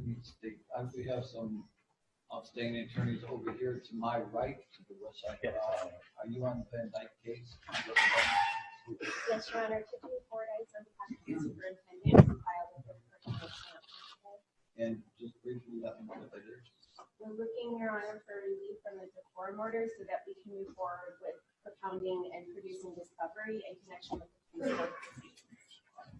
We have some outstanding attorneys over here to my right, to the west side. Are you on the Van Dyke case? Yes, Your Honor. Could you forward on behalf of the superintendent who filed with the information? And just briefly let me know what that is. We're looking, Your Honor, for relief from the decorum order so that we can move forward with propounding and producing discovery in connection with the police court proceedings.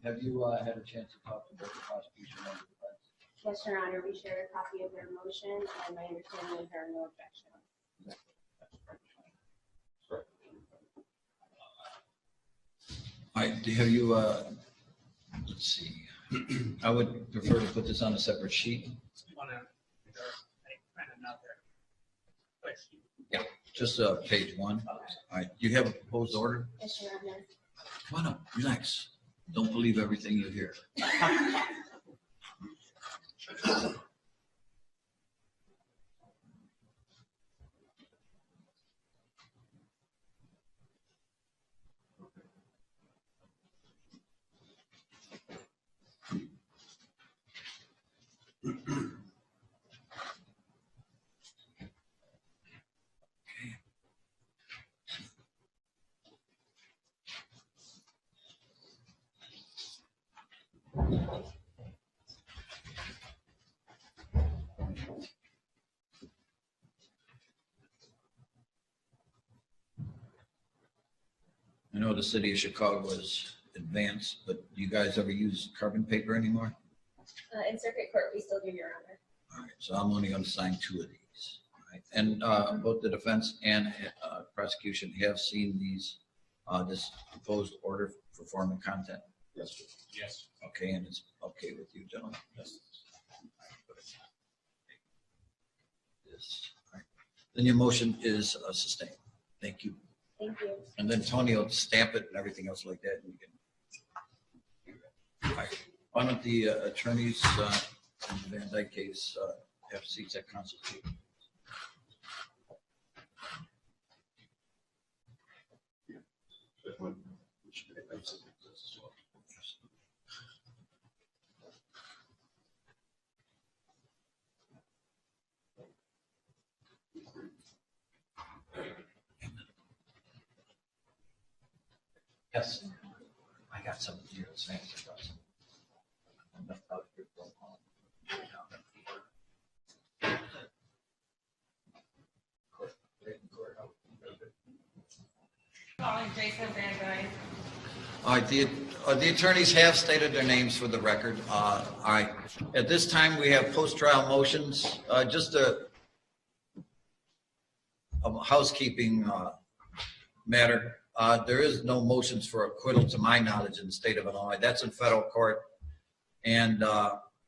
Have you had a chance to talk to both the prosecution and the defense? Yes, Your Honor. We shared a copy of their motion, and my understanding is there are no objections. All right, have you, let's see, I would prefer to put this on a separate sheet. Yeah, just page 1. All right, do you have a proposed order? Yes, Your Honor. Come on up, relax. Don't believe everything you hear. I know the city of Chicago is advanced, but do you guys ever use carbon paper anymore? In circuit court, we still do, Your Honor. All right, so I'm only going to sign 2 of these. All right. And both the defense and prosecution have seen these, this proposed order for form and content. Yes. Yes. Okay, and it's okay with you, gentlemen? Yes. This. All right. Then your motion is sustained. Thank you. Thank you. And then Tony will stamp it and everything else like that. And you can. All right. Why don't the attorneys in the Van Dyke case have seats at council table? Yes, I got some here. Calling Jason Van Dyke. All right, the attorneys have stated their names for the record. All right, at this time we have post-trial motions. Just a housekeeping matter. There is no motions for acquittal to my knowledge in the state of Illinois. That's in federal court. And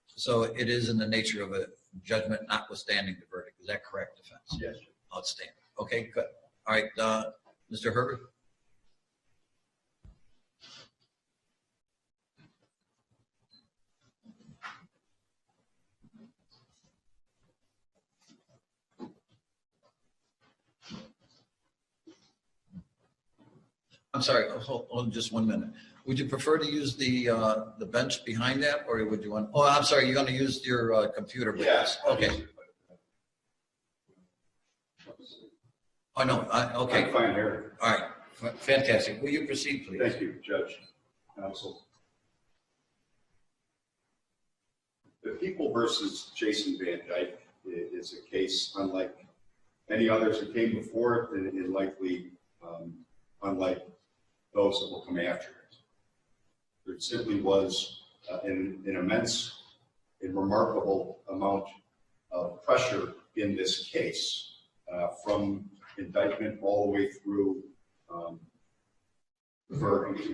so it is in the nature of a judgment notwithstanding the verdict. Is that correct, defense? Yes. Outstanding. Okay, good. All right, Mr. Herbert. I'm sorry, hold on just 1 minute. Would you prefer to use the bench behind that, or would you want, oh, I'm sorry, you're going to use your computer with this? Okay. Oh, no, okay. I'm fine here. All right, fantastic. Will you proceed, please? Thank you, Judge, Counsel. The People versus Jason Van Dyke is a case unlike any others that came before it, and likely unlike those that will come after it. There simply was an immense and remarkable amount of pressure in this case, from indictment all the way through the verdict.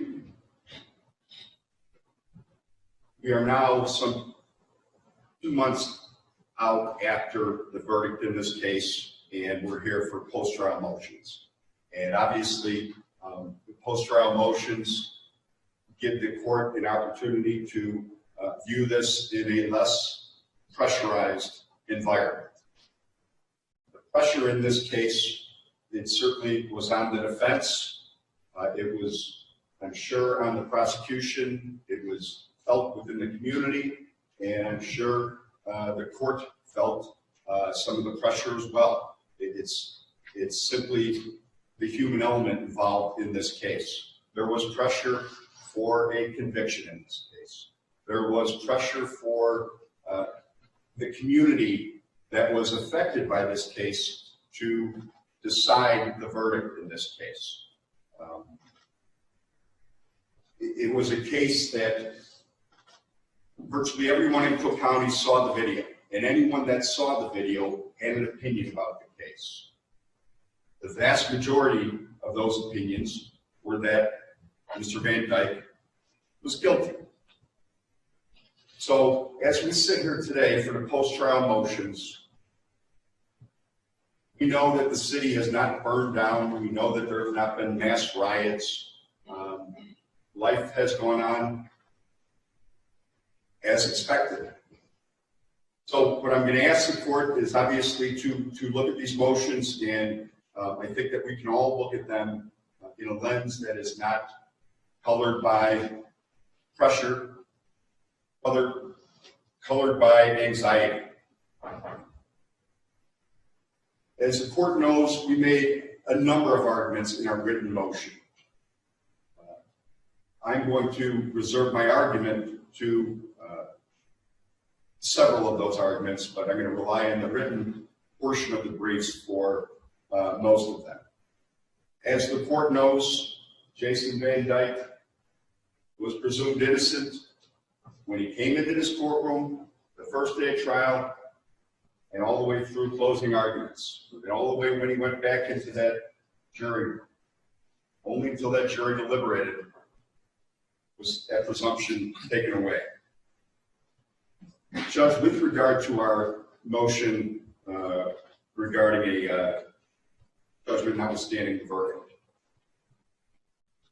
We are now some 2 months out after the verdict in this case, and we're here for post-trial motions. And obviously, the post-trial motions give the court an opportunity to view this in a less pressurized environment. The pressure in this case, it certainly was on the defense. It was, I'm sure, on the prosecution. It was felt within the community, and I'm sure the court felt some of the pressure as well. It's simply the human element involved in this case. There was pressure for a conviction in this case. There was pressure for the community that was affected by this case to decide the verdict in this case. It was a case that virtually everyone in Cook County saw the video, and anyone that saw the video had an opinion about the case. The vast majority of those opinions were that Mr. Van Dyke was guilty. So as we sit here today for the post-trial motions, we know that the city has not burned down. We know that there have not been mass riots. Life has gone on as expected. So what I'm going to ask the court is obviously to look at these motions, and I think that we can all look at them in a lens that is not colored by pressure, colored by anxiety. As the court knows, we made a number of arguments in our written motion. I'm going to reserve my argument to several of those arguments, but I'm going to rely on the written portion of the briefs for most of them. As the court knows, Jason Van Dyke was presumed innocent when he came into this courtroom the first day of trial and all the way through closing arguments, and all the way when he went back into that jury room. Only until that jury deliberated was that presumption taken away. Judge, with regard to our motion regarding a judgment notwithstanding the verdict.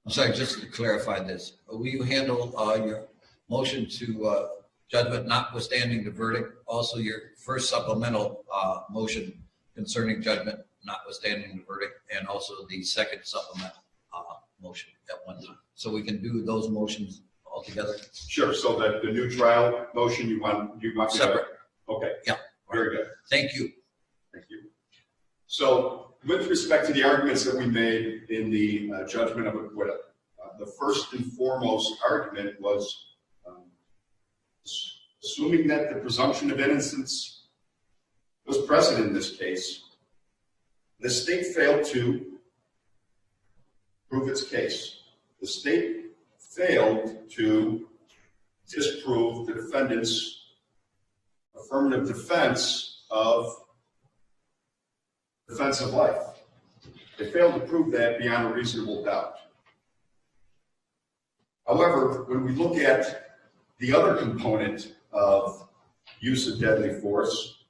I'm sorry, just to clarify this, will you handle your motion to judgment notwithstanding the verdict, also your first supplemental motion concerning judgment notwithstanding the verdict, and also the second supplement motion at one time? So we can do those motions all together? Sure, so that the new trial motion you want Separate. Okay. Yeah. Very good. Thank you. Thank you. So with respect to the arguments that we made in the judgment of acquittal, the first and foremost argument was assuming that the presumption of innocence was present in this case, the state failed to prove its case. The state failed to disprove the defendant's affirmative defense of life. They failed to prove that beyond a reasonable doubt. However, when we look at the other component of use of deadly force,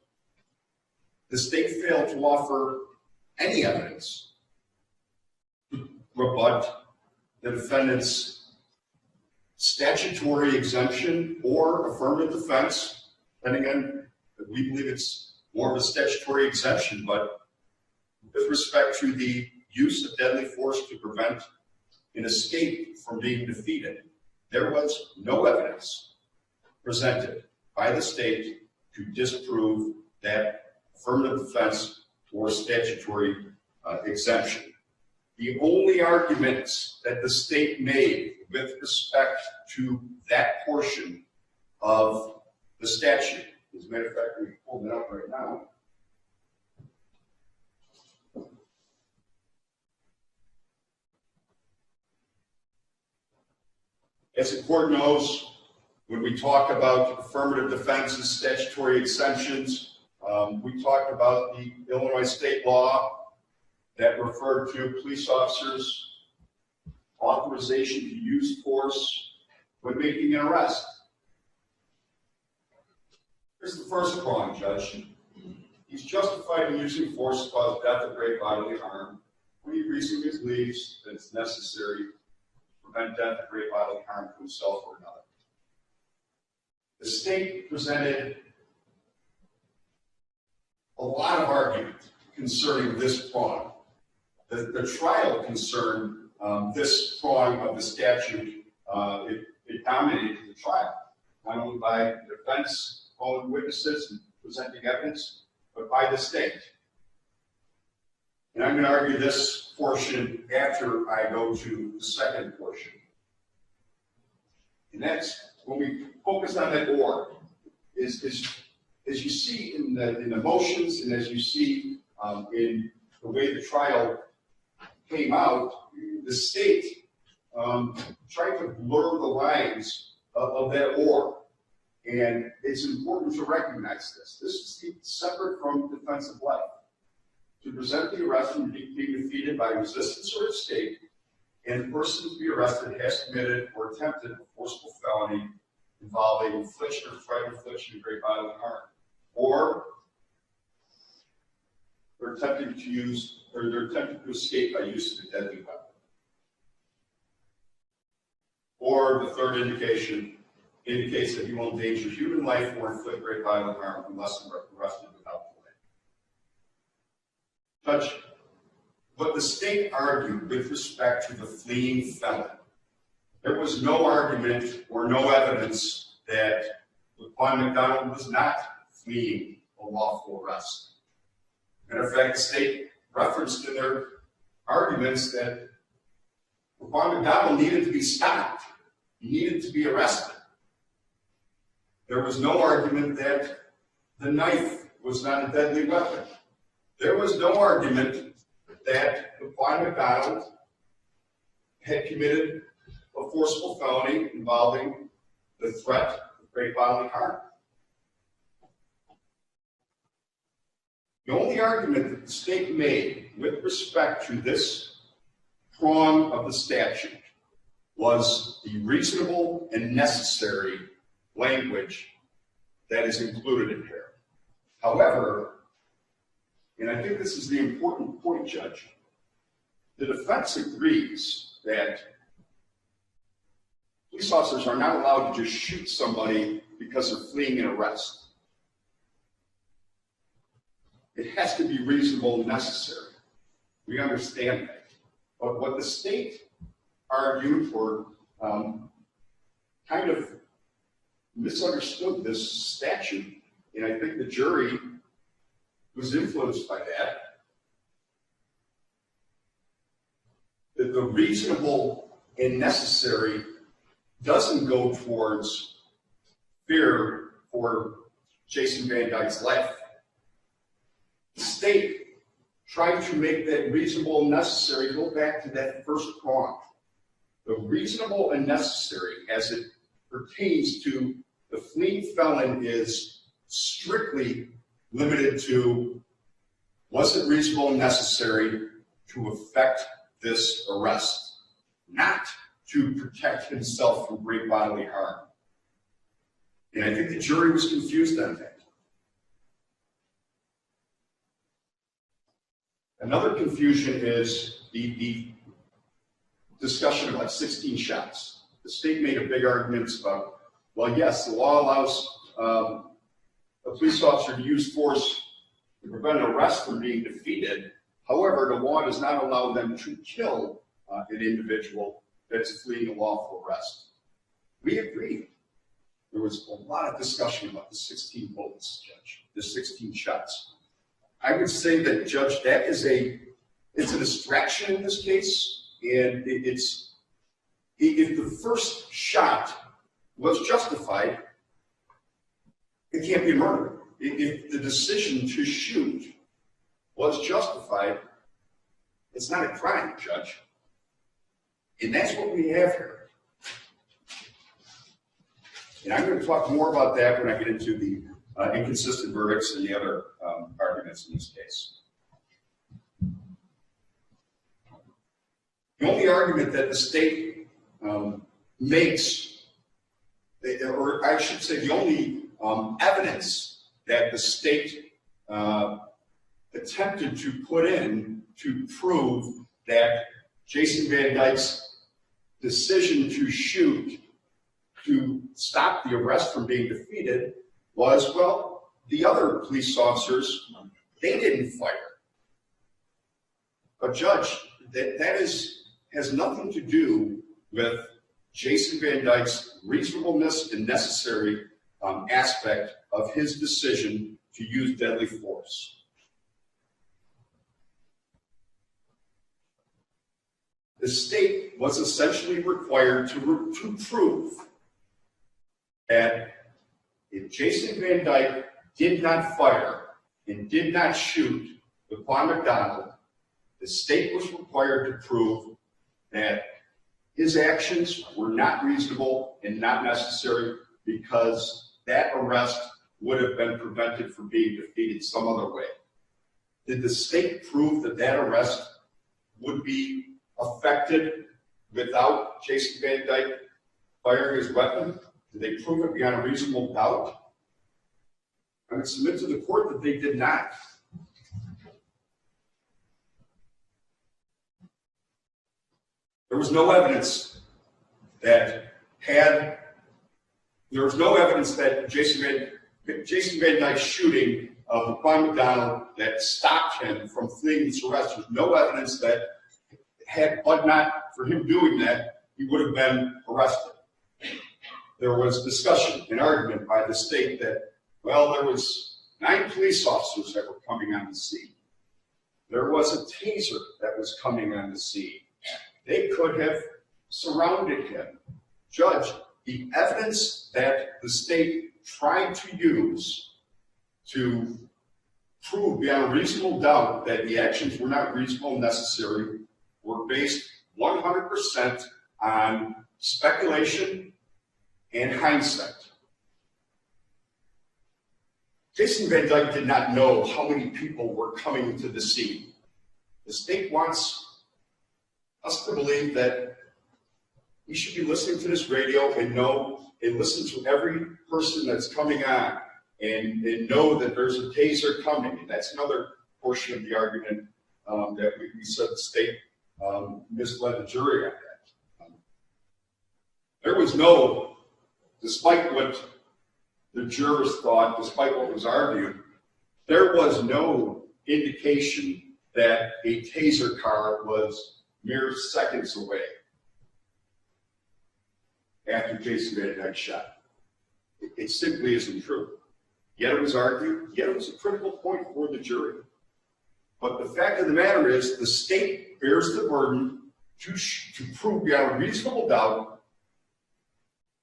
the state failed to offer any evidence to rebut the defendant's statutory exemption or affirmative defense, depending on, we believe it's more of a statutory exemption, but with respect to the use of deadly force to prevent an escape from being defeated, there was no evidence presented by the state to disprove that affirmative defense or statutory exemption. The only arguments that the state made with respect to that portion of the statute, as a matter of fact, we're pulling it up right now. As the court knows, when we talk about affirmative defenses, statutory exemptions, we talked about the Illinois state law that referred to police officers' authorization to use force when making an arrest. Here's the first prong, Judge. He's justified in using force to cause death or great bodily harm when he reasonably believes that it's necessary to prevent death or great bodily harm to himself or another. The state presented a lot of argument concerning this prong. The trial concerned this prong of the statute. It dominated the trial, not only by defense calling witnesses and presenting evidence, but by the state. And I'm going to argue this portion after I go to the second portion. And that's when we focus on that or, is as you see in the motions and as you see in the way the trial came out, the state tried to blur the lines of that or. And it's important to recognize this. This is separate from defensive life. To present the arrest and being defeated by resistance or escape, and the person to be arrested has committed or attempted a forcible felony involving infliction or threat of infliction of great bodily harm, or they're attempting to escape by use of a deadly weapon. Or the third indication indicates that he will endanger human life or inflict great bodily harm unless arrested without delay. Judge, what the state argued with respect to the fleeing felon, there was no argument or no evidence that Laquan McDonald was not fleeing a lawful arrest. Matter of fact, the state referenced in their arguments that Laquan McDonald needed to be stopped. He needed to be arrested. There was no argument that the knife was not a deadly weapon. There was no argument that Laquan McDonald had committed a forcible felony involving the threat of great bodily harm. The only argument that the state made with respect to this prong of the statute was the reasonable and necessary language that is included in here. However, and I think this is the important point, Judge, the defense agrees that police officers are not allowed to just shoot somebody because they're fleeing an arrest. It has to be reasonable and necessary. We understand that. But what the state argued or kind of misunderstood this statute, and I think the jury was influenced by that, that the reasonable and necessary doesn't go towards fear for Jason Van Dyke's life. The state tried to make that reasonable and necessary go back to that first prong. The reasonable and necessary as it pertains to the fleeing felon is strictly limited to, was it reasonable and necessary to effect this arrest, not to protect himself from great bodily harm. And I think the jury was confused on that. Another confusion is the discussion of like 16 shots. The state made a big argument about, well, yes, the law allows a police officer to use force to prevent an arrest from being defeated. However, the law does not allow them to kill an individual that's fleeing a lawful arrest. We agree. There was a lot of discussion about the 16 bullets, Judge, the 16 shots. I would say that, Judge, that is it's a distraction in this case, and if the first shot was justified, it can't be murder. If the decision to shoot was justified, it's not a crime, Judge. And that's what we have here. And I'm going to talk more about that when I get into the inconsistent verdicts and the other arguments in this case. The only argument that the state makes, or I should say the only evidence that the state attempted to put in to prove that Jason Van Dyke's decision to shoot to stop the arrest from being defeated was, well, the other police officers, they didn't fire. But Judge, that has nothing to do with Jason Van Dyke's reasonableness and necessary aspect of his decision to use deadly force. The state was essentially required to prove that if Jason Van Dyke did not fire and did not shoot Laquan McDonald, the state was required to prove that his actions were not reasonable and not necessary because that arrest would have been prevented from being defeated some other way. Did the state prove that that arrest would be affected without Jason Van Dyke firing his weapon? Did they prove it beyond a reasonable doubt? I would submit to the court that they did not. There was no evidence that Jason Van Dyke's shooting of Laquan McDonald that stopped him from fleeing this arrest. There's no evidence that but not for him doing that, he would have been arrested. There was discussion and argument by the state that, well, there was 9 police officers that were coming on the scene. There was a taser that was coming on the scene. They could have surrounded him. Judge, the evidence that the state tried to use to prove beyond a reasonable doubt that the actions were not reasonable and necessary were based 100% on speculation and hindsight. Jason Van Dyke did not know how many people were coming to the scene. The state wants us to believe that we should be listening to this radio and listen to every person that's coming on and know that there's a taser coming. And that's another portion of the argument that we said the state misled the jury on that. There was no, despite what the jurors thought, despite what was argued, there was no indication that a taser car was mere seconds away after Jason Van Dyke shot. It simply isn't true. Yet it was argued, yet it was a critical point for the jury. But the fact of the matter is, the state bears the burden to prove beyond a reasonable doubt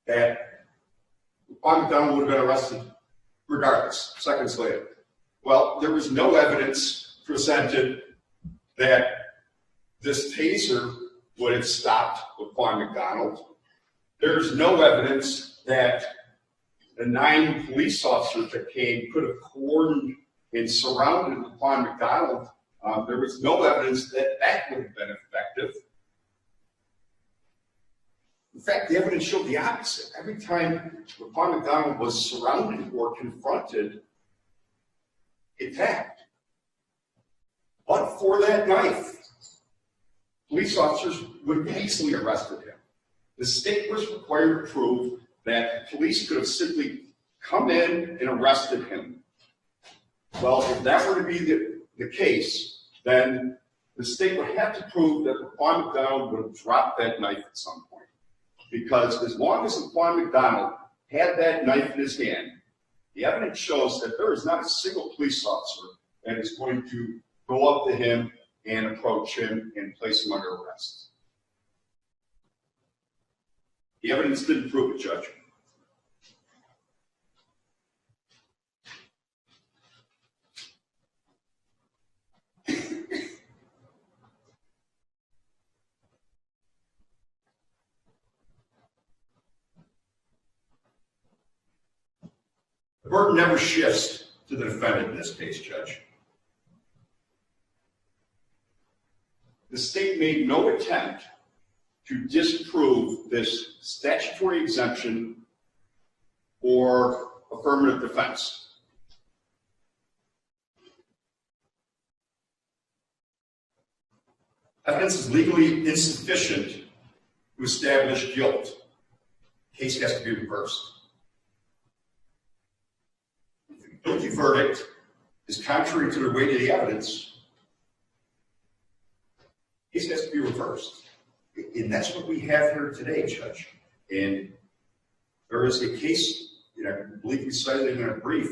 that Laquan McDonald would have been arrested regardless, seconds later. Well, there was no evidence presented that this taser would have stopped Laquan McDonald. There's no evidence that the 9 police officers that came could have cordoned and surrounded Laquan McDonald. There was no evidence that that would have been effective. In fact, the evidence showed the opposite. Every time Laquan McDonald was surrounded or confronted, he attacked. But for that knife, police officers would have easily arrested him. The state was required to prove that police could have simply come in and arrested him. Well, if that were to be the case, then the state would have to prove that Laquan McDonald would have dropped that knife at some point. Because as long as Laquan McDonald had that knife in his hand, the evidence shows that there is not a single police officer that is going to go up to him and approach him and place him under arrest. The evidence didn't prove it, Judge. The burden never shifts to the defendant in this case, Judge. The state made no attempt to disprove this statutory exemption or affirmative defense. Evidence is legally insufficient to establish guilt. The case has to be reversed. If the guilty verdict is contrary to the weight of the evidence, the case has to be reversed. And that's what we have here today, Judge. And there is a case, believe we cited it in a brief,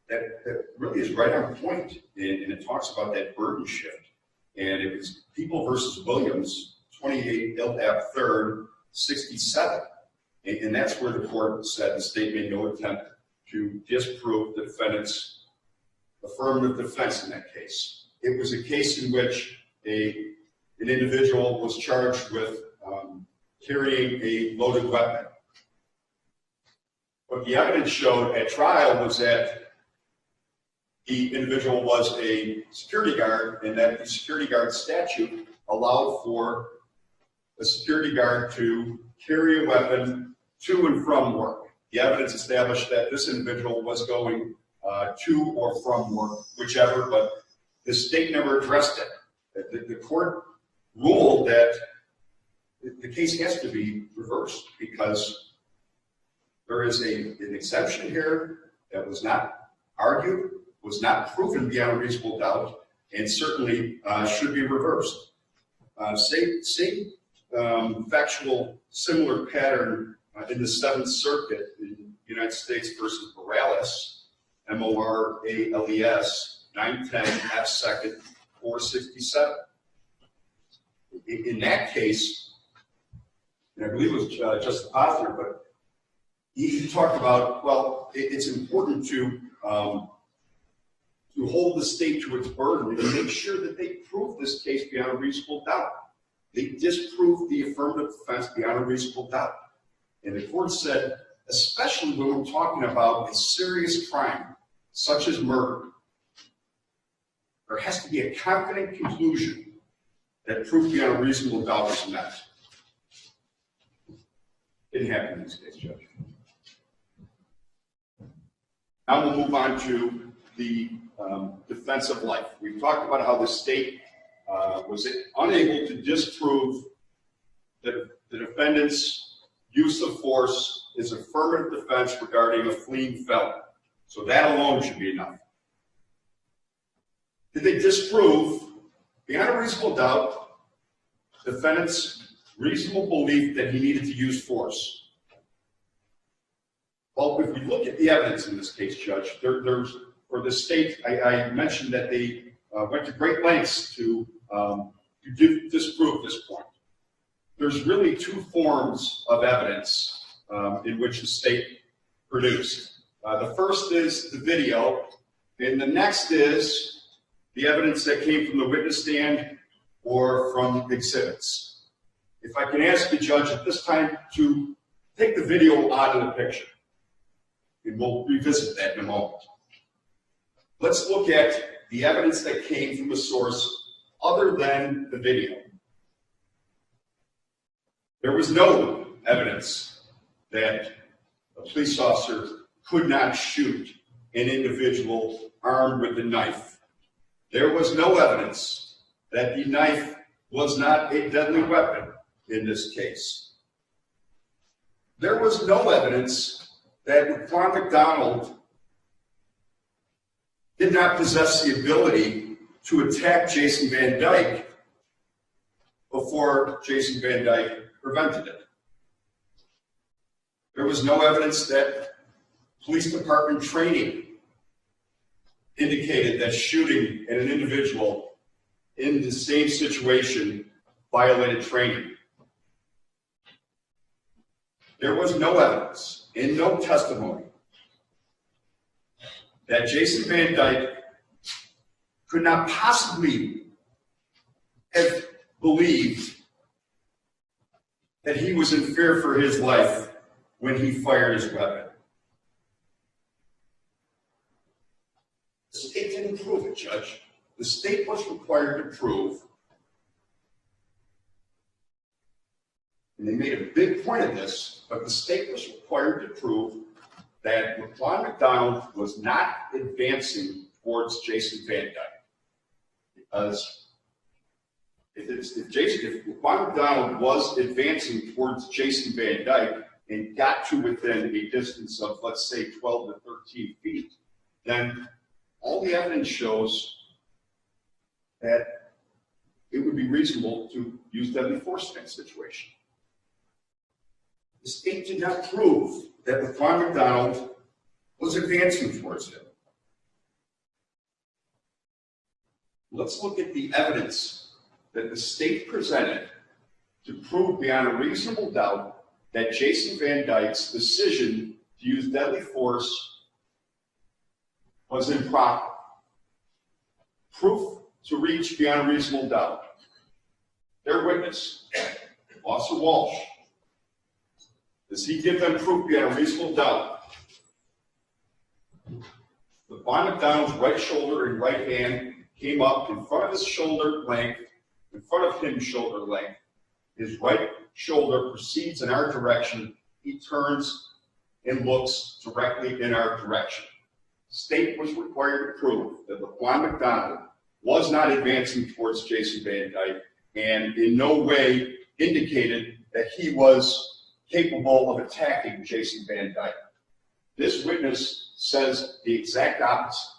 that really is right on point, and it talks about that burden shift. And it was People versus Williams, 28 Illap 3rd, 67. And that's where the court said the state made no attempt to disprove the defendant's affirmative defense in that case. It was a case in which an individual was charged with carrying a loaded weapon. What the evidence showed at trial was that the individual was a security guard, and that the security guard statute allowed for a security guard to carry a weapon to and from work. The evidence established that this individual was going to or from work, whichever, but the state never addressed it. The court ruled that the case has to be reversed because there is an exception here that was not argued, was not proven beyond a reasonable doubt, and certainly should be reversed. Same factual similar pattern in the Seventh Circuit in United States versus Morales, Morales, 910 F. 2nd, 467. In that case, and I believe it was Justice Posner, but he talked about, well, it's important to hold the state to its burden and make sure that they prove this case beyond a reasonable doubt. They disproved the affirmative defense beyond a reasonable doubt. And the court said, especially when we're talking about a serious crime, such as murder, there has to be a confident conclusion that proof beyond a reasonable doubt is met. Didn't happen in this case, Judge. Now we'll move on to the defense of life. We've talked about how the state was unable to disprove the defendant's use of force is affirmative defense regarding a fleeing felon. So that alone should be enough. Did they disprove, beyond a reasonable doubt, defendant's reasonable belief that he needed to use force? Well, if we look at the evidence in this case, Judge, there's for the state, I mentioned that they went to great lengths to disprove this point. There's really two forms of evidence in which the state produced. The first is the video, and the next is the evidence that came from the witness stand or from exhibits. If I can ask the judge at this time to take the video out of the picture, and we'll revisit that in a moment. Let's look at the evidence that came from a source other than the video. There was no evidence that a police officer could not shoot an individual armed with a knife. There was no evidence that the knife was not a deadly weapon in this case. There was no evidence that Laquan McDonald did not possess the ability to attack Jason Van Dyke before Jason Van Dyke prevented it. There was no evidence that police department training indicated that shooting at an individual in the same situation violated training. There was no evidence and no testimony that Jason Van Dyke could not possibly have believed that he was in fear for his life when he fired his weapon. The state didn't prove it, Judge. The state was required to prove, and they made a big point of this, but the state was required to prove that Laquan McDonald was not advancing towards Jason Van Dyke. Because if Laquan McDonald was advancing towards Jason Van Dyke and got to within a distance of, let's say, 12 to 13 feet, then all the evidence shows that it would be reasonable to use deadly force in that situation. The state did not prove that Laquan McDonald was advancing towards him. Let's look at the evidence that the state presented to prove beyond a reasonable doubt that Jason Van Dyke's decision to use deadly force was improper. Proof to reach beyond a reasonable doubt. Their witness, Officer Walsh, does he give them proof beyond a reasonable doubt? The Von McDonald's right shoulder and right hand came up in front of his shoulder length, in front of him shoulder length. His right shoulder proceeds in our direction. He turns and looks directly in our direction. State was required to prove that Laquan McDonald was not advancing towards Jason Van Dyke and in no way indicated that he was capable of attacking Jason Van Dyke. This witness says the exact opposite.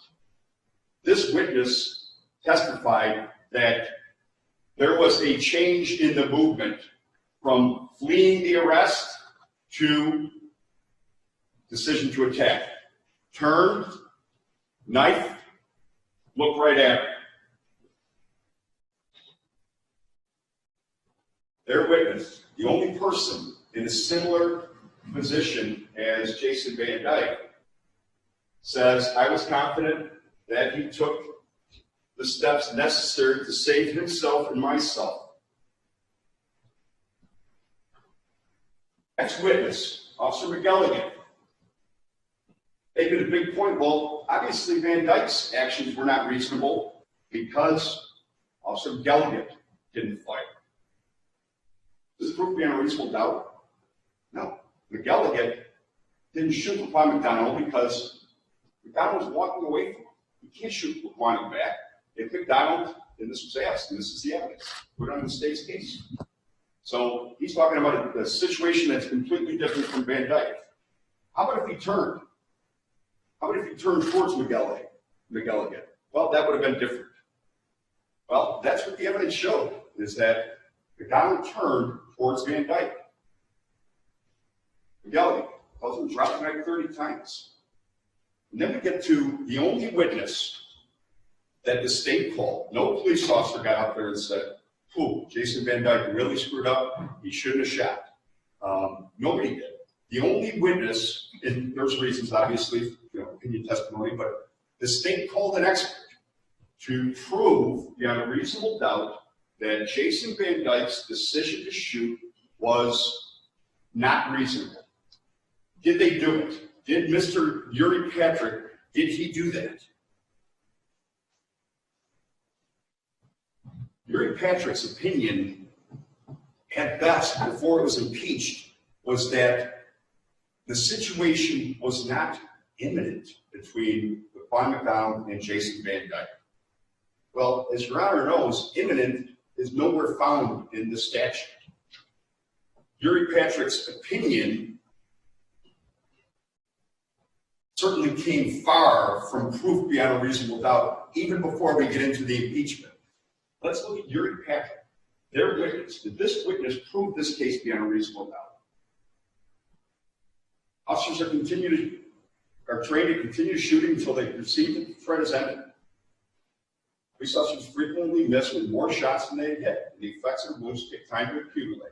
This witness testified that there was a change in the movement from fleeing the arrest to decision to attack. Turned, knife, look right at it. Their witness, the only person in a similar position as Jason Van Dyke, says, I was confident that he took the steps necessary to save himself and myself. Next witness, Officer McGilligan. They made a big point. Well, obviously Van Dyke's actions were not reasonable because Officer McGilligan didn't fire. Does it prove beyond a reasonable doubt? No. McGilligan didn't shoot Laquan McDonald because McDonald was walking away from him. You can't shoot Laquan back. If McDonald, and this was asked, and this is the evidence, put on the state's case. So he's talking about a situation that's completely different from Van Dyke. How about if he turned? How about if he turned towards McGilligan? Well, that would have been different. Well, that's what the evidence showed, is that McDonald turned towards Van Dyke. McGilligan tells him to drop the knife 30 times. And then we get to the only witness that the state called. No police officer got out there and said, Jason Van Dyke really screwed up. He shouldn't have shot. Nobody did. The only witness, and there's reasons, obviously, opinion testimony, but the state called an expert to prove beyond a reasonable doubt that Jason Van Dyke's decision to shoot was not reasonable. Did they do it? Did Mr. Yuri Patrick, did he do that? Yuri Patrick's opinion, at best, before it was impeached, was that the situation was not imminent between Laquan McDonald and Jason Van Dyke. Well, as Your Honor knows, imminent is nowhere found in the statute. Yuri Patrick's opinion certainly came far from proof beyond a reasonable doubt, even before we get into the impeachment. Let's look at Yuri Patrick, their witness. Did this witness prove this case beyond a reasonable doubt? Officers are trained to continue shooting until they perceive that the threat is ended. Police officers frequently miss with more shots than they hit, and the effects of wounds take time to accumulate.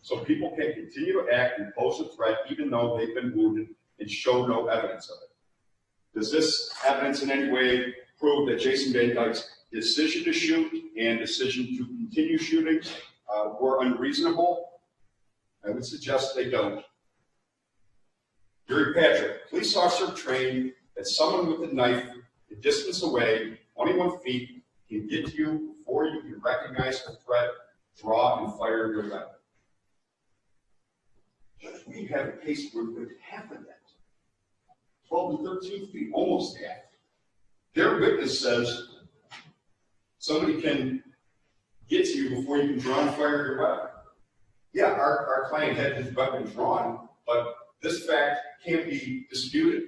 So people can continue to act and pose a threat even though they've been wounded and show no evidence of it. Does this evidence in any way prove that Jason Van Dyke's decision to shoot and decision to continue shooting were unreasonable? I would suggest they don't. Yuri Patrick, police officer trained that someone with a knife a distance away, 21 feet, can get to you before you can recognize the threat, draw, and fire your weapon. We have a case where with half of that, 12 to 13 feet, almost half. Their witness says somebody can get to you before you can draw and fire your weapon. Yeah, our client had his weapon drawn, but this fact can't be disputed.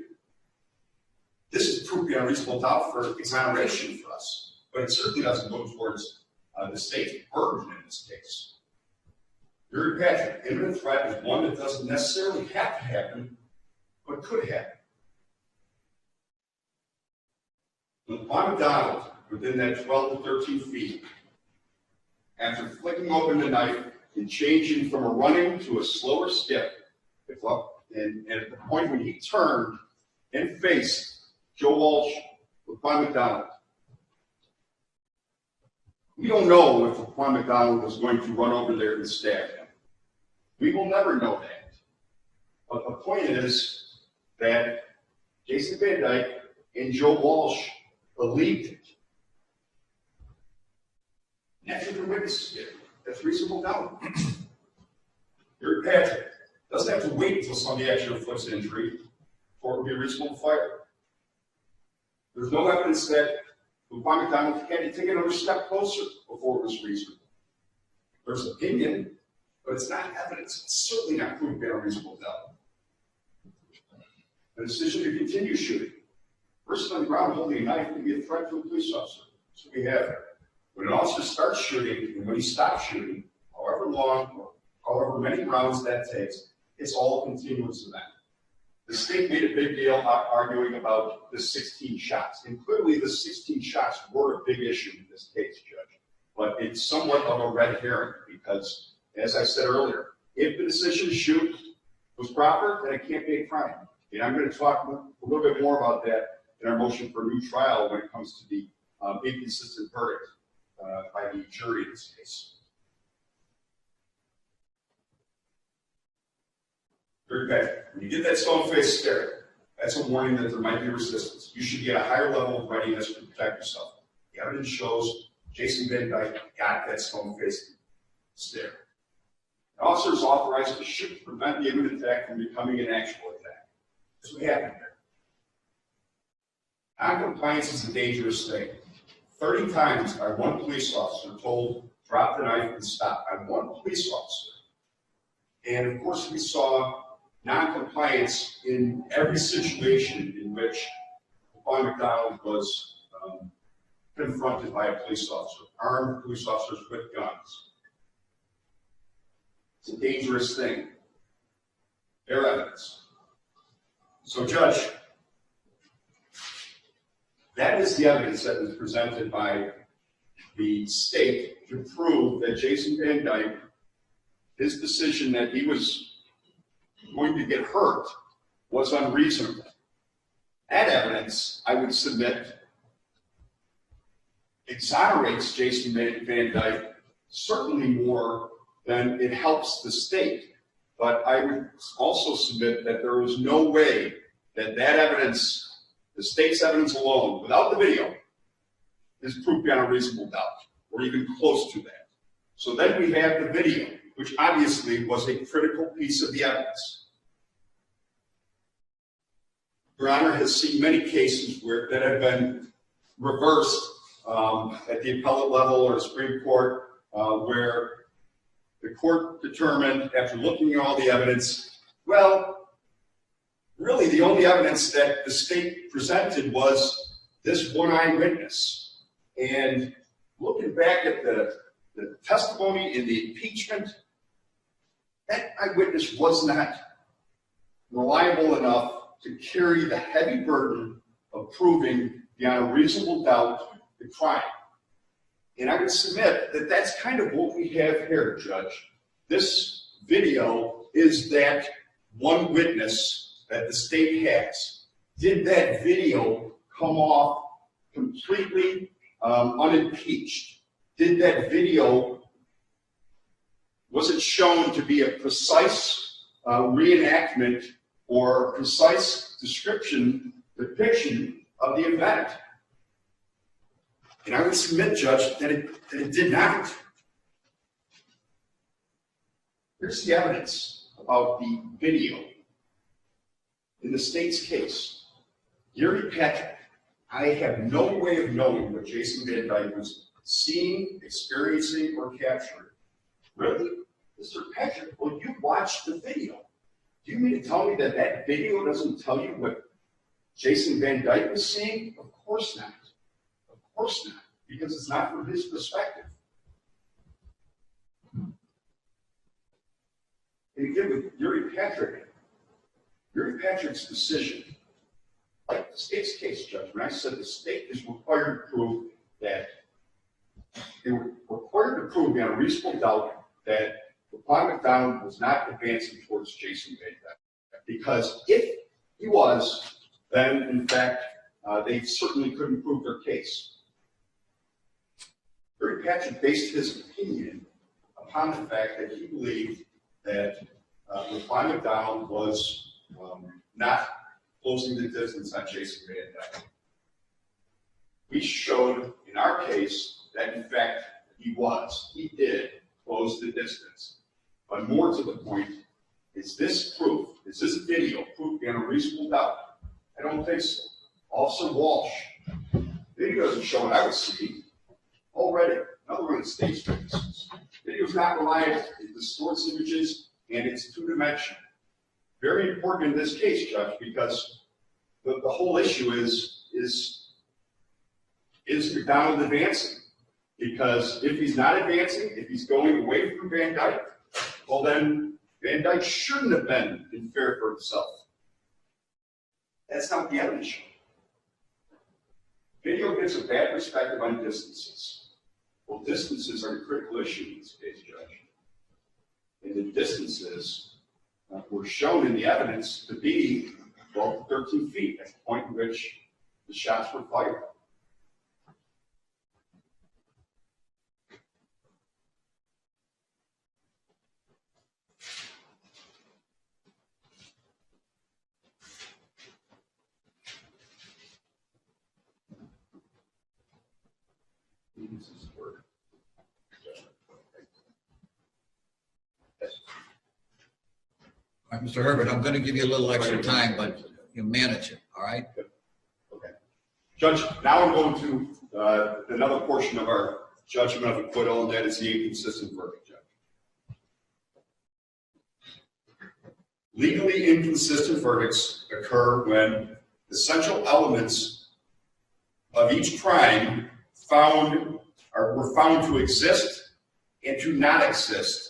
This is proof beyond reasonable doubt for exoneration for us, but it certainly doesn't go towards the state's burden in this case. Yuri Patrick, imminent threat is one that doesn't necessarily have to happen, but could happen. When Laquan McDonald, within that 12 to 13 feet, after flicking open the knife and changing from a running to a slower skip, and at the point when he turned and faced Joe Walsh, Laquan McDonald, we don't know if Laquan McDonald was going to run over there and stab him. We will never know that. But the point is that Jason Van Dyke and Joe Walsh believed it. And that's what the witnesses did. That's reasonable doubt. Gary Patrick doesn't have to wait until somebody actually inflicts an injury for it to be reasonable to fire. There's no evidence that Laquan McDonald had to take another step closer before it was reasonable. There's opinion, but it's not evidence. It's certainly not proof beyond reasonable doubt. The decision to continue shooting. Person on the ground holding a knife can be a threat to a police officer. So we have it. When an officer starts shooting and when he stops shooting, however long or however many rounds that takes, it's all a continuous event. The state made a big deal arguing about the 16 shots. And clearly the 16 shots were a big issue in this case, Judge. But it's somewhat of a red herring because, as I said earlier, if the decision to shoot was proper, then it can't be a crime. And I'm going to talk a little bit more about that in our motion for a new trial when it comes to the inconsistent verdict by the jury in this case. Very bad. When you get that stone-faced stare, that's a warning that there might be resistance. You should be at a higher level of readiness to protect yourself. The evidence shows Jason Van Dyke got that stone-faced stare. The officer is authorized to shoot to prevent the imminent attack from becoming an actual attack. That's what happened there. Non-compliance is a dangerous thing. 30 times by one police officer told, drop the knife and stop. By one police officer. And of course we saw non-compliance in every situation in which Laquan McDonald was confronted by a police officer, armed police officers with guns. It's a dangerous thing. Their evidence. So, Judge, that is the evidence that was presented by the state to prove that Jason Van Dyke, his decision that he was going to get hurt was unreasonable. That evidence, I would submit, exonerates Jason Van Dyke certainly more than it helps the state. But I would also submit that there is no way that that evidence, the state's evidence alone, without the video, is proof beyond a reasonable doubt, or even close to that. So then we have the video, which obviously was a critical piece of the evidence. Your Honor has seen many cases that have been reversed at the appellate level or Supreme Court, where the court determined, after looking at all the evidence, well, really the only evidence that the state presented was this one eyewitness. And looking back at the testimony in the impeachment, that eyewitness was not reliable enough to carry the heavy burden of proving beyond a reasonable doubt the crime. And I would submit that that's kind of what we have here, Judge. This video is that one witness that the state has. Did that video come off completely unimpeached? Did that video, was it shown to be a precise reenactment or precise depiction of the event? And I would submit, Judge, that it did not. Here's the evidence about the video. In the state's case, Gary Patrick, I have no way of knowing what Jason Van Dyke was seeing, experiencing, or capturing. Really? Mr. Patrick, well, you watched the video. Do you mean to tell me that that video doesn't tell you what Jason Van Dyke was seeing? Of course not. Of course not, because it's not from his perspective. And again, with Gary Patrick's decision, like the state's case, Judge, when I said the state is required to prove that they were required to prove beyond a reasonable doubt that Laquan McDonald was not advancing towards Jason Van Dyke. Because if he was, then in fact, they certainly couldn't prove their case. Barry Patrick based his opinion upon the fact that he believed that Laquan McDonald was not closing the distance on Jason Van Dyke. We showed in our case that in fact he did close the distance. But more to the point, is this proof, is this video proof beyond a reasonable doubt? I don't think so. Officer Walsh, video doesn't show what I would see already. Another one of the state's witnesses. Video is not reliable. It distorts images and it's two-dimensional. Very important in this case, Judge, because the whole issue is McDonald advancing? Because if he's not advancing, if he's going away from Van Dyke, well then Van Dyke shouldn't have been in fair for himself. That's not the evidence shows. Video gives a bad perspective on distances. Well, distances are a critical issue in this case, Judge. And the distances were shown in the evidence to be 12 to 13 feet at the point in which the shots were fired. All right, Mr. Herbert, I'm going to give you a little extra time, but you manage it, all right? Okay. Judge, now I'm going to another portion of our judgment of acquittal, and that is the inconsistent verdict, Judge. Legally inconsistent verdicts occur when the central elements of each crime were found to exist and to not exist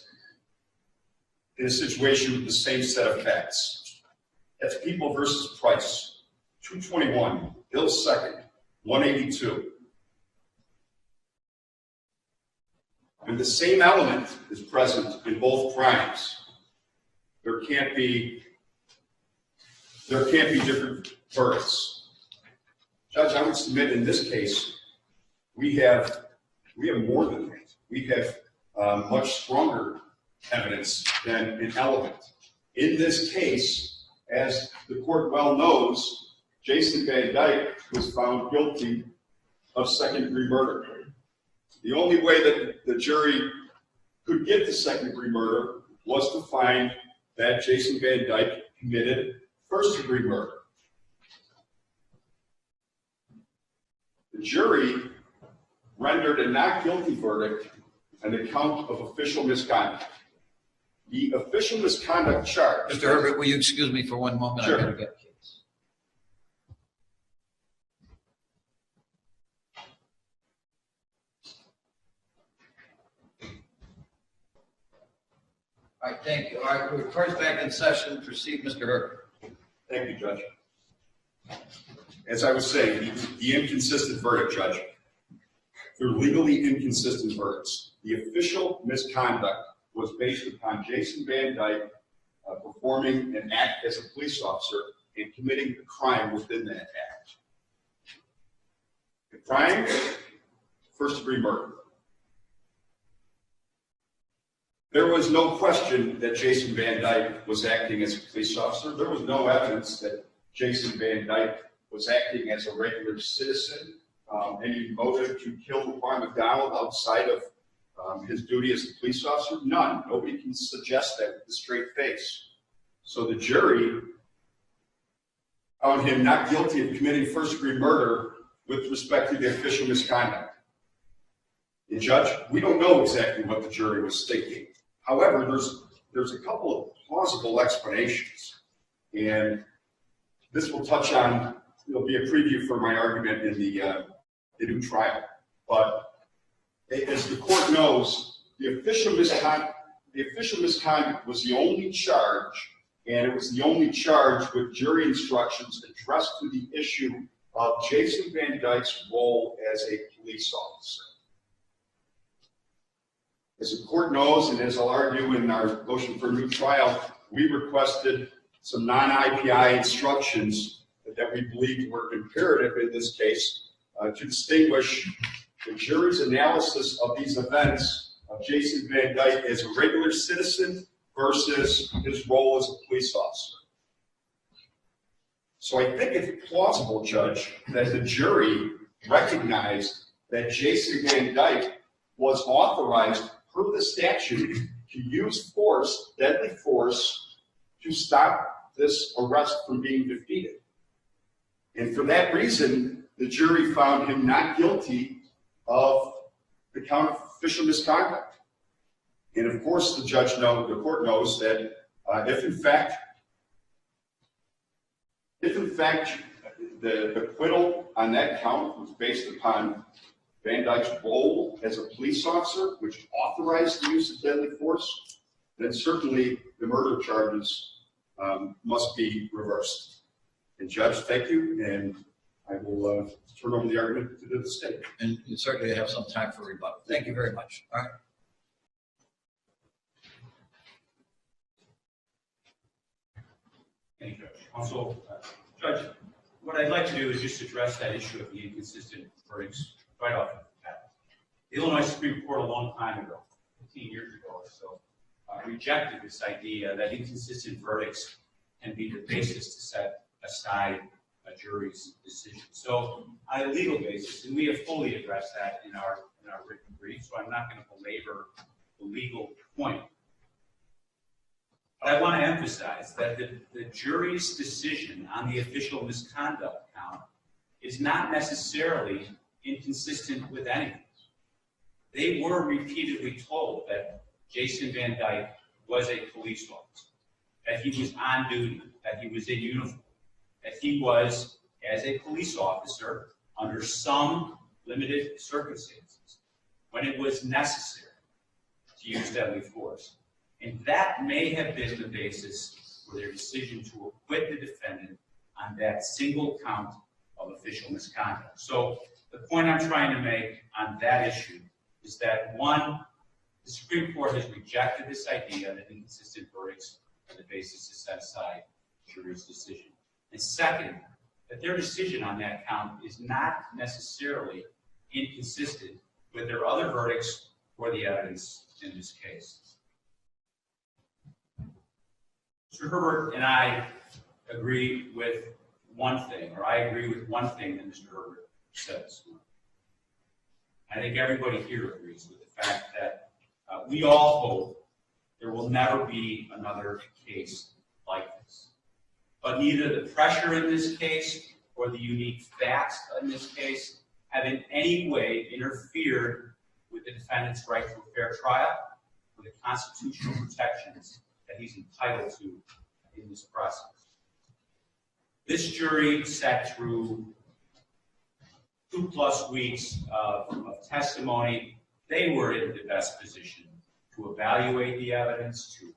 in a situation with the same set of facts. That's People versus Price, 221, Bill 2nd, 182. When the same element is present in both crimes, there can't be different verdicts. Judge, I would submit in this case, we have more than that. We have much stronger evidence than an element. In this case, as the court well knows, Jason Van Dyke was found guilty of second-degree murder. The only way that the jury could get to second-degree murder was to find that Jason Van Dyke committed first-degree murder. The jury rendered a not guilty verdict on the count of official misconduct. The official misconduct charge. Mr. Herbert, will you excuse me for one moment? Sure. I gotta get kids. All right, thank you. All right, we're first back in session. Proceed, Mr. Herbert. Thank you, Judge. As I was saying, the inconsistent verdict, Judge. They're legally inconsistent verdicts. The official misconduct was based upon Jason Van Dyke performing an act as a police officer and committing a crime within that act. The crime, first-degree murder. There was no question that Jason Van Dyke was acting as a police officer. There was no evidence that Jason Van Dyke was acting as a regular citizen. Any motive to kill Laquan McDonald outside of his duty as a police officer? None. Nobody can suggest that with a straight face. So the jury found him not guilty of committing first-degree murder with respect to the official misconduct. And Judge, we don't know exactly what the jury was thinking. However, there's a couple of plausible explanations, and this will touch on. It'll be a preview for my argument in the new trial. But as the court knows, the official misconduct was the only charge and it was the only charge with jury instructions addressed to the issue of Jason Van Dyke's role as a police officer. As the court knows, and as I'll argue in our motion for a new trial, we requested some non-IPI instructions that we believed were imperative in this case to distinguish the jury's analysis of these events of Jason Van Dyke as a regular citizen versus his role as a police officer. So I think it's plausible, Judge, that the jury recognized that Jason Van Dyke was authorized per the statute to use force, deadly force, to stop this arrest from being defeated. And for that reason, the jury found him not guilty of the count of official misconduct. And of course, the court knows that if in fact the acquittal on that count was based upon Van Dyke's role as a police officer, which authorized the use of deadly force, then certainly the murder charges must be reversed. And Judge, thank you, and I will turn over the argument to the state. And you certainly have some time for rebuttal. Thank you very much. All right. Thank you, Judge. Also, Judge, what I'd like to do is just address that issue of the inconsistent verdicts right off the bat. The Illinois Supreme Court a long time ago, 15 years ago or so, rejected this idea that inconsistent verdicts can be the basis to set aside a jury's decision. So on a legal basis, and we have fully addressed that in our written brief, so I'm not going to belabor the legal point. But I want to emphasize that the jury's decision on the official misconduct count is not necessarily inconsistent with anything. They were repeatedly told that Jason Van Dyke was a police officer, that he was on duty, that he was in uniform, that he was, as a police officer, under some limited circumstances, when it was necessary to use deadly force. And that may have been the basis for their decision to acquit the defendant on that single count of official misconduct. So the point I'm trying to make on that issue is that, one, the Supreme Court has rejected this idea that inconsistent verdicts are the basis to set aside the jury's decision. And second, that their decision on that count is not necessarily inconsistent with their other verdicts or the evidence in this case. Mr. Herbert and I agree with one thing, or I agree with one thing that Mr. Herbert says. I think everybody here agrees with the fact that we all hope there will never be another case like this. But neither the pressure in this case or the unique facts in this case have in any way interfered with the defendant's right to a fair trial or the constitutional protections that he's entitled to in this process. This jury sat through 2+ weeks of testimony. They were in the best position to evaluate the evidence, to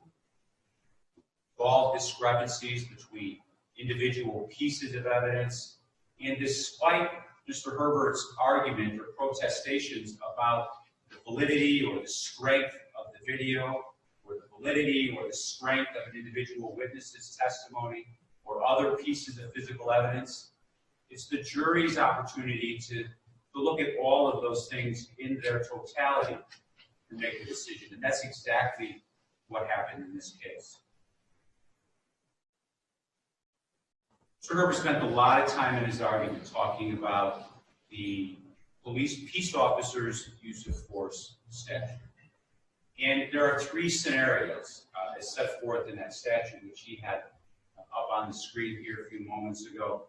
solve discrepancies between individual pieces of evidence. And despite Mr. Herbert's argument or protestations about the validity or the strength of the video, or the validity or the strength of an individual witness's testimony, or other pieces of physical evidence, it's the jury's opportunity to look at all of those things in their totality and make a decision. And that's exactly what happened in this case. Mr. Herbert spent a lot of time in his argument talking about the peace officers' use of force statute. And there are 3 scenarios as set forth in that statute, which he had up on the screen here a few moments ago.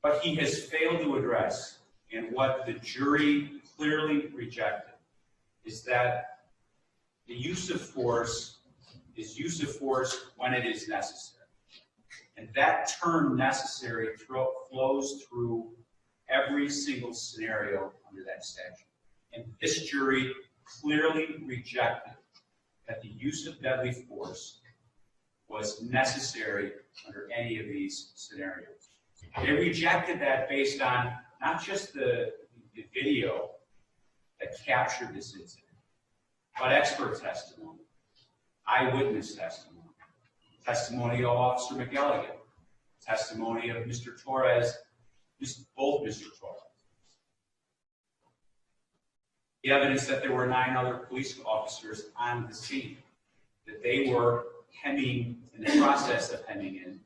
But he has failed to address, and what the jury clearly rejected, is that the use of force is use of force when it is necessary. And that term necessary flows through every single scenario under that statute. And this jury clearly rejected that the use of deadly force was necessary under any of these scenarios. They rejected that based on not just the video that captured this incident, but expert testimony, eyewitness testimony, testimony of Officer McElligott, testimony of Mr. Torres, both Mr. Torres. The evidence that there were 9 other police officers on the scene, that they were hemming, in the process of hemming in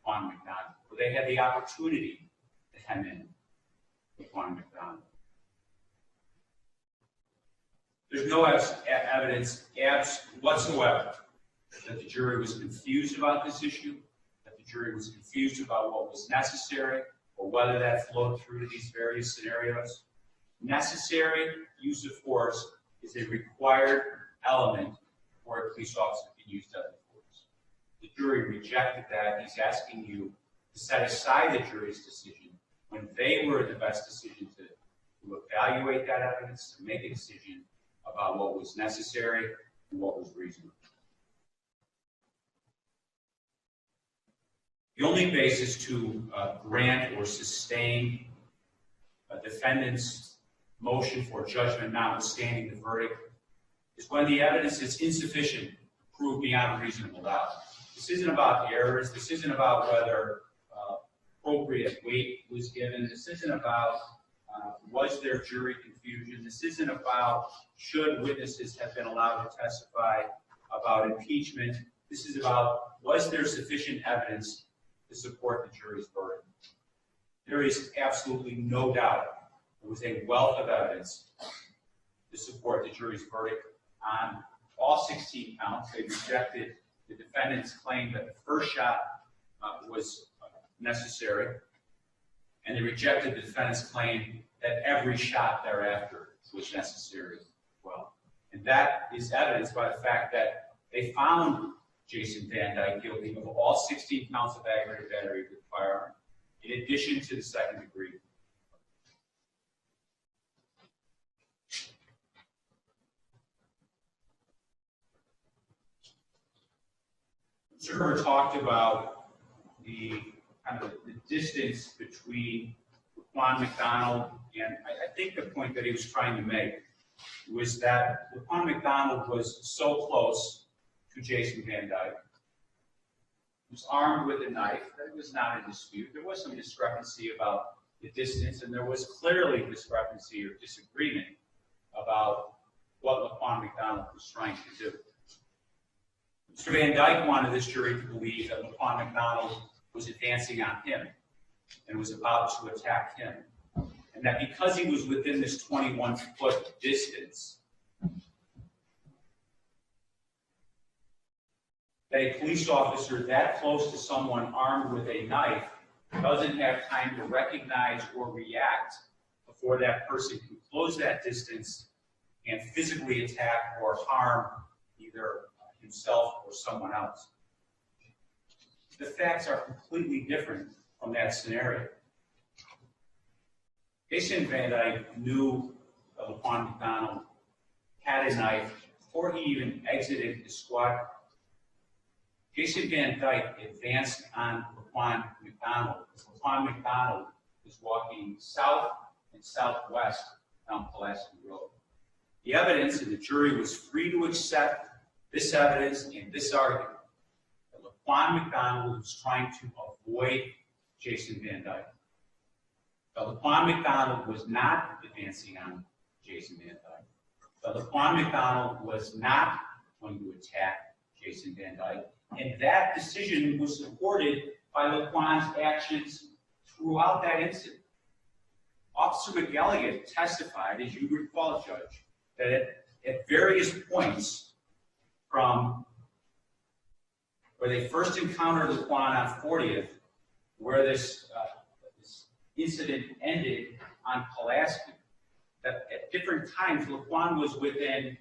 Laquan McDonald, where they had the opportunity to hem in Laquan McDonald. There's no evidence whatsoever that the jury was confused about this issue, that the jury was confused about what was necessary, or whether that flowed through to these various scenarios. Necessary use of force is a required element for a police officer to use deadly force. The jury rejected that. He's asking you to set aside the jury's decision when they were in the best decision to evaluate that evidence, to make a decision about what was necessary and what was reasonable. The only basis to grant or sustain a defendant's motion for judgment notwithstanding the verdict is when the evidence is insufficient to prove beyond a reasonable doubt. This isn't about errors. This isn't about whether appropriate weight was given. This isn't about was there jury confusion. This isn't about should witnesses have been allowed to testify about impeachment. This is about was there sufficient evidence to support the jury's verdict. There is absolutely no doubt there was a wealth of evidence to support the jury's verdict on all 16 counts. They rejected the defendant's claim that the first shot was necessary, and they rejected the defendant's claim that every shot thereafter was necessary as well. And that is evidenced by the fact that they found Jason Van Dyke guilty of all 16 counts of aggravated battery with a firearm, in addition to the second degree. Mr. Herr talked about the kind of the distance between Laquan McDonald, and I think the point that he was trying to make was that Laquan McDonald was so close to Jason Van Dyke. He was armed with a knife. That was not a dispute. There was some discrepancy about the distance, and there was clearly discrepancy or disagreement about what Laquan McDonald was trying to do. Mr. Van Dyke wanted this jury to believe that Laquan McDonald was advancing on him and was about to attack him, and that because he was within this 21-foot distance, that a police officer that close to someone armed with a knife doesn't have time to recognize or react before that person can close that distance and physically attack or harm either himself or someone else. The facts are completely different from that scenario. Jason Van Dyke knew that Laquan McDonald had a knife before he even exited the squad car. Jason Van Dyke advanced on Laquan McDonald as Laquan McDonald was walking south and southwest down Pulaski Road. The evidence, and the jury was free to accept this evidence and this argument, that Laquan McDonald was trying to avoid Jason Van Dyke. That Laquan McDonald was not advancing on Jason Van Dyke. That Laquan McDonald was not going to attack Jason Van Dyke. And that decision was supported by Laquan's actions throughout that incident. Officer McElligott testified, as you recall, Judge, that at various points from where they first encountered Laquan on 40th, where this incident ended on Pulaski, that at different times Laquan was within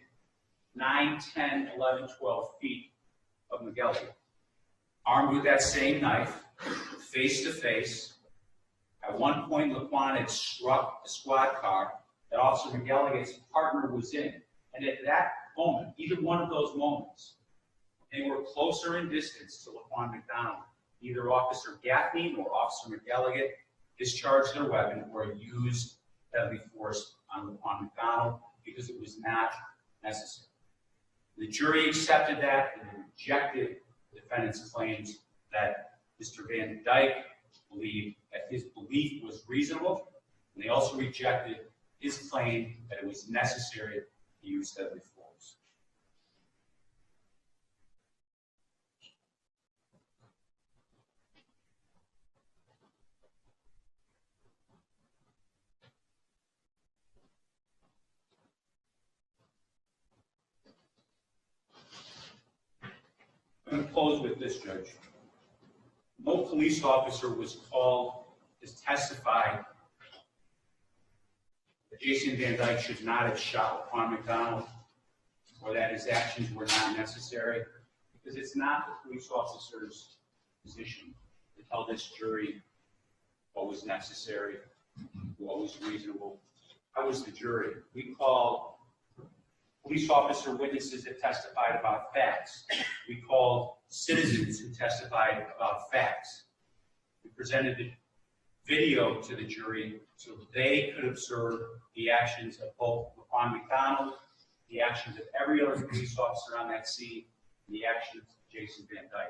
9, 10, 11, 12 feet of McElligott, armed with that same knife, face to face. At one point, Laquan had struck the squad car that Officer McElligott's partner was in. And at that moment, either one of those moments, they were closer in distance to Laquan McDonald. Either Officer Gaffney or Officer McElligott discharged their weapon or used deadly force on Laquan McDonald because it was not necessary. The jury accepted that and rejected the defendant's claims that Mr. Van Dyke believed that his belief was reasonable, and they also rejected his claim that it was necessary to use deadly force. I'm going to close with this, Judge. No police officer was called to testify that Jason Van Dyke should not have shot Laquan McDonald or that his actions were not necessary, because it's not the police officer's position to tell this jury what was necessary, what was reasonable. I was the jury. We called police officer witnesses that testified about facts. We called citizens who testified about facts. We presented the video to the jury so that they could observe the actions of both Laquan McDonald, the actions of every other police officer on that scene, and the actions of Jason Van Dyke.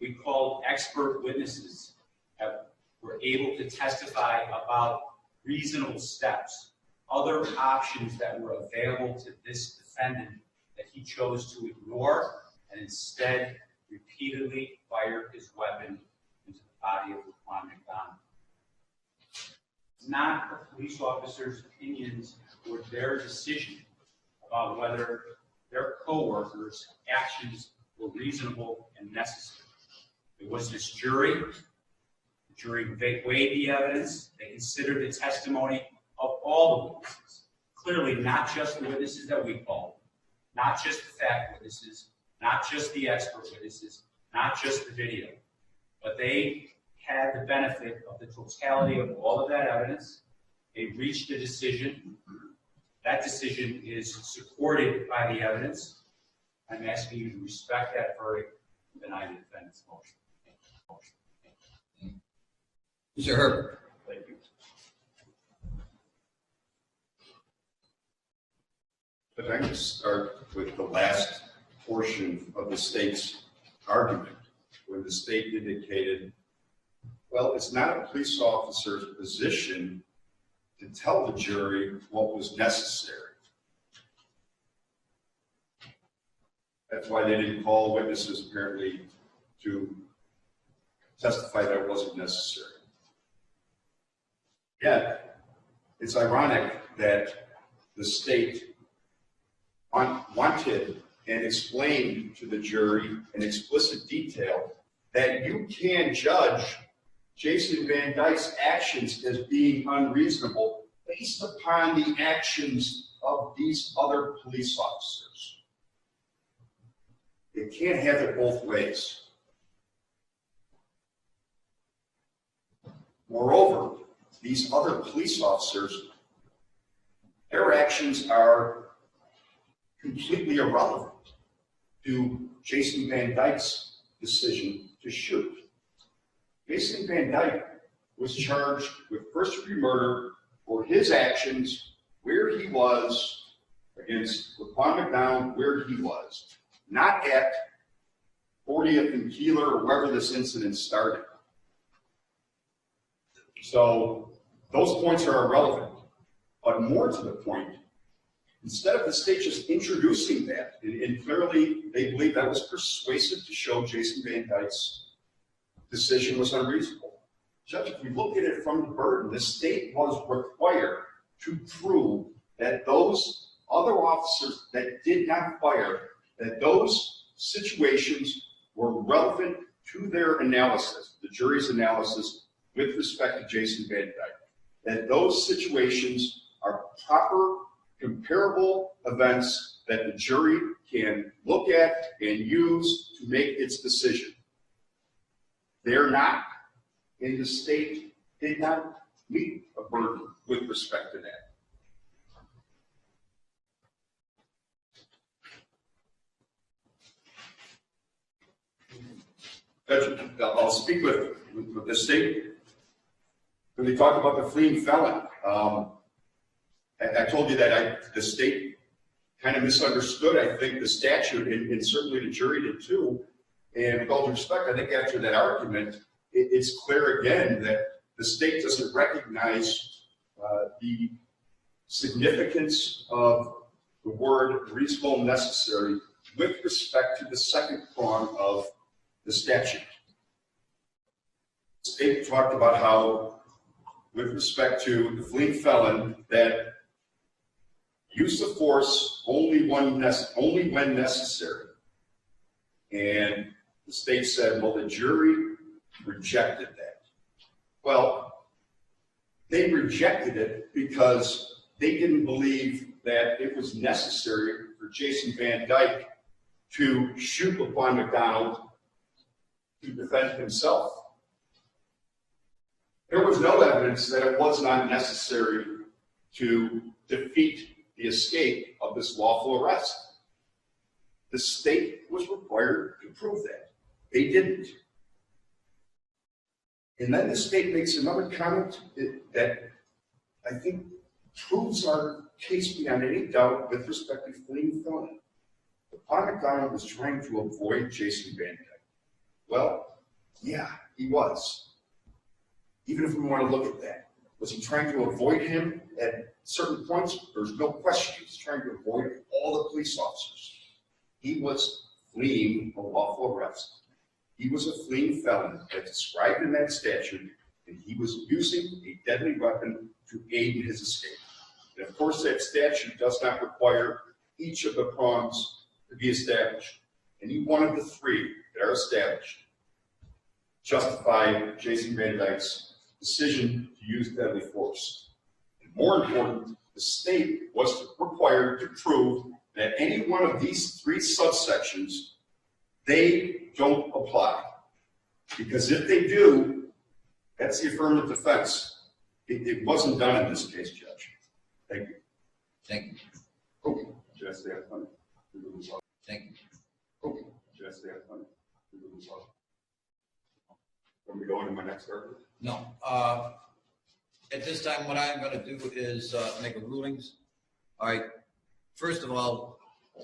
We called expert witnesses that were able to testify about reasonable steps, other options that were available to this defendant that he chose to ignore and instead repeatedly fired his weapon into the body of Laquan McDonald. It's not the police officer's opinions or their decision about whether their co-workers' actions were reasonable and necessary. It was this jury. The jury weighed the evidence. They considered the testimony of all the witnesses. Clearly, not just the witnesses that we called, not just the fact witnesses, not just the expert witnesses, not just the video, but they had the benefit of the totality of all of that evidence. They reached a decision. That decision is supported by the evidence. I'm asking you to respect that verdict and deny the defendant's motion. Mr. Herbert. Thank you. I'd like to start with the last portion of the state's argument, when the state indicated, well, it's not a police officer's position to tell the jury what was necessary. That's why they didn't call witnesses, apparently, to testify that it wasn't necessary. Yet, it's ironic that the state wanted and explained to the jury in explicit detail that you can judge Jason Van Dyke's actions as being unreasonable based upon the actions of these other police officers. It can't have it both ways. Moreover, these other police officers, their actions are completely irrelevant to Jason Van Dyke's decision to shoot. Jason Van Dyke was charged with first-degree murder for his actions where he was against Laquan McDonald, where he was, not at 40th and Keeler or wherever this incident started. So those points are irrelevant. But more to the point, instead of the state just introducing that, and clearly they believe that was persuasive to show Jason Van Dyke's decision was unreasonable. Judge, if we look at it from the burden, the state was required to prove that those other officers that did not fire, that those situations were relevant to their analysis, the jury's analysis with respect to Jason Van Dyke, that those situations are proper, comparable events that the jury can look at and use to make its decision. They're not, and the state did not meet a burden with respect to that. Judge, I'll speak with the state. When they talk about the fleeing felon, I told you that the state kind of misunderstood, I think, the statute, and certainly the jury did too. And with all due respect, I think after that argument, it's clear again that the state doesn't recognize the significance of the word reasonable and necessary with respect to the second prong of the statute. The state talked about how, with respect to the fleeing felon, that use of force only when necessary. And the state said, well, the jury rejected that. Well, they rejected it because they didn't believe that it was necessary for Jason Van Dyke to shoot upon McDonald to defend himself. There was no evidence that it was not necessary to defeat the escape of this lawful arrest. The state was required to prove that. They didn't. And then the state makes another comment that I think proves our case beyond any doubt with respect to fleeing felon. Upon McDonald was trying to avoid Jason Van Dyke. Well, yeah, he was. Even if we want to look at that. Was he trying to avoid him at certain points? There's no question he was trying to avoid all the police officers. He was fleeing a lawful arrest. He was a fleeing felon that's described in that statute, and he was using a deadly weapon to aid in his escape. And of course, that statute does not require each of the prongs to be established. Any one of the three that are established justify Jason Van Dyke's decision to use deadly force. And more important, the state was required to prove that any one of these three subsections, they don't apply. Because if they do, that's the affirmative defense. It wasn't done in this case, Judge. Thank you. Thank you. Okay. Just that one. Thank you. Okay. Just that one. Let me go into my next argument. No. At this time, what I'm going to do is make a rulings. All right. First of all,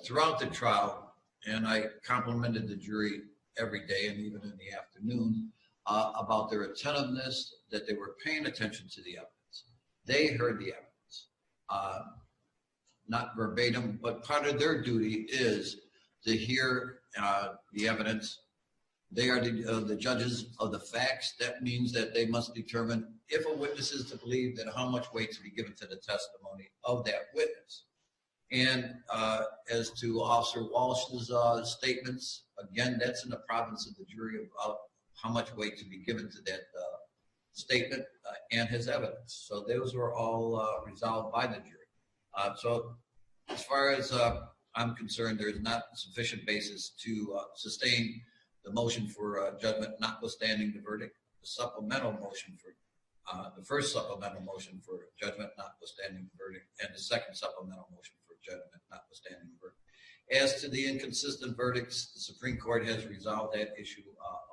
throughout the trial, and I complimented the jury every day and even in the afternoon about their attentiveness, that they were paying attention to the evidence. They heard the evidence. Not verbatim, but part of their duty is to hear the evidence. They are the judges of the facts. That means that they must determine if a witness is to believe, that how much weight to be given to the testimony of that witness. And as to Officer Walsh's statements, again, that's in the province of the jury about how much weight to be given to that statement and his evidence. So those were all resolved by the jury. So as far as I'm concerned, there's not sufficient basis to sustain the motion for judgment notwithstanding the verdict. The supplemental motion for the first supplemental motion for judgment notwithstanding the verdict, and the second supplemental motion for judgment notwithstanding the verdict. As to the inconsistent verdicts, the Supreme Court has resolved that issue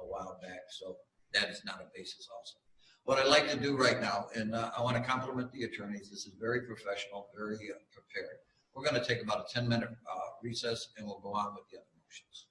a while back, so that is not a basis also. What I'd like to do right now, and I want to compliment the attorneys, this is very professional, very prepared. We're going to take about a 10-minute recess, and we'll go on with the other motions.